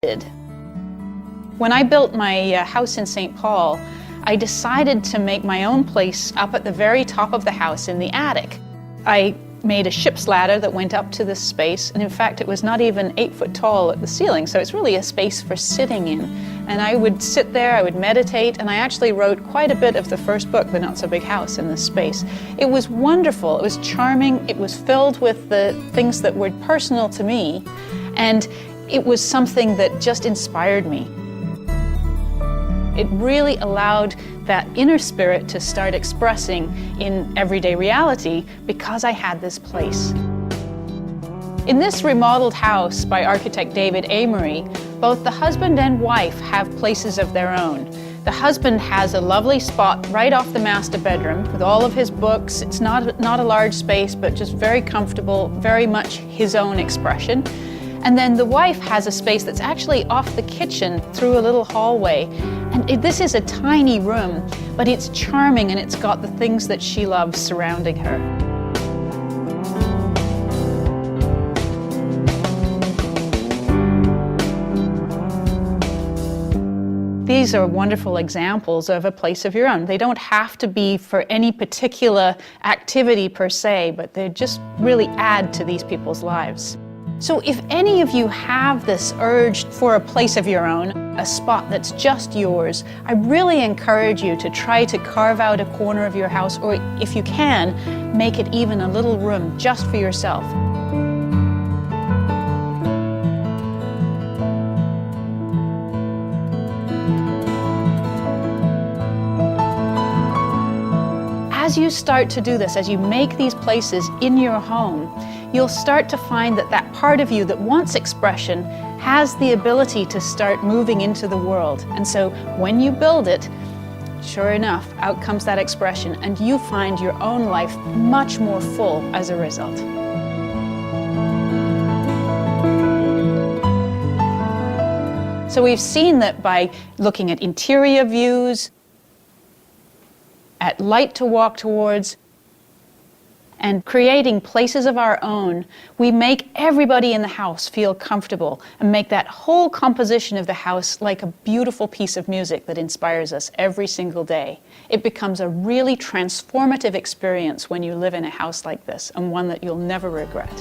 When I built my house in St. Paul, I decided to make my own place up at the very top of the house in the attic. I made a ship's ladder that went up to this space, and in fact it was not even 8 foot tall at the ceiling, so it's really a space for sitting in. And I would sit there, I would meditate, and I actually wrote quite a bit of the first book, The Not So Big House, in this space. It was wonderful, it was charming, it was filled with the things that were personal to me, and it was something that just inspired me. It really allowed that inner spirit to start expressing in everyday reality because I had this place. In this remodeled house by architect David Amory, both the husband and wife have places of their own. The husband has a lovely spot right off the master bedroom with all of his books. It's not a large space, but just very comfortable, very much his own expression. And then the wife has a space that's actually off the kitchen through a little hallway. And this is a tiny room, but it's charming and it's got the things that she loves surrounding her. These are wonderful examples of a place of your own. They don't have to be for any particular activity per se, but they just really add to these people's lives. So if any of you have this urge for a place of your own, a spot that's just yours, I really encourage you to try to carve out a corner of your house, or if you can, make it even a little room just for yourself. As you start to do this, as you make these places in your home, you'll start to find that that part of you that wants expression has the ability to start moving into the world. And so when you build it, sure enough, out comes that expression, and you find your own life much more full as a result. So we've seen that by looking at interior views, at light to walk towards, and creating places of our own, we make everybody in the house feel comfortable and make that whole composition of the house like a beautiful piece of music that inspires us every single day. It becomes a really transformative experience when you live in a house like this, and one that you'll never regret.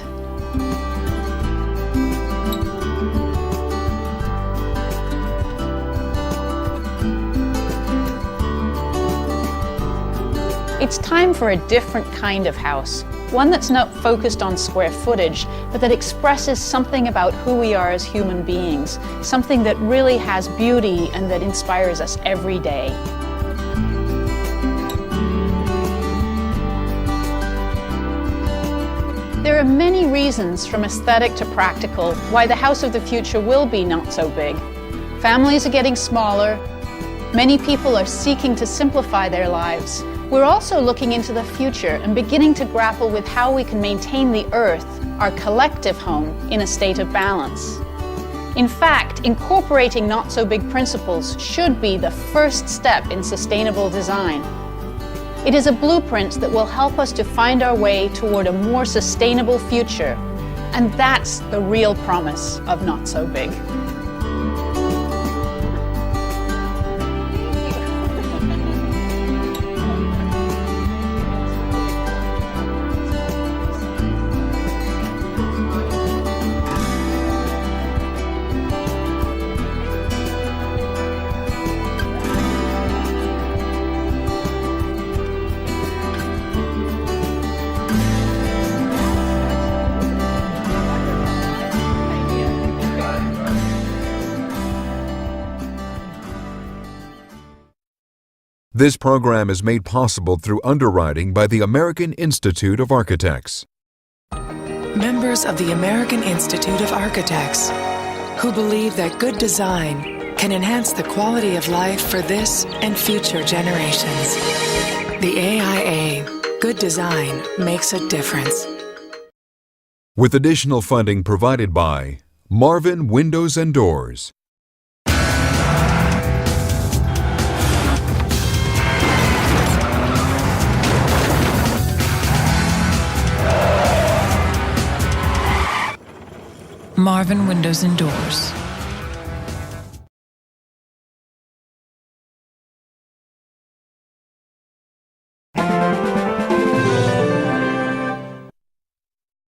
It's time for a different kind of house, one that's not focused on square footage, but that expresses something about who we are as human beings, something that really has beauty and that inspires us every day. There are many reasons, from aesthetic to practical, why the house of the future will be not so big. Families are getting smaller. Many people are seeking to simplify their lives. We're also looking into the future and beginning to grapple with how we can maintain the Earth, our collective home, in a state of balance. In fact, incorporating not-so-big principles should be the first step in sustainable design. It is a blueprint that will help us to find our way toward a more sustainable future, and that's the real promise of Not So Big. This program is made possible through underwriting by the American Institute of Architects. Members of the American Institute of Architects, who believe that good design can enhance the quality of life for this and future generations. The AIA, good design makes a difference. With additional funding provided by Marvin Windows and Doors. Marvin Windows and Doors.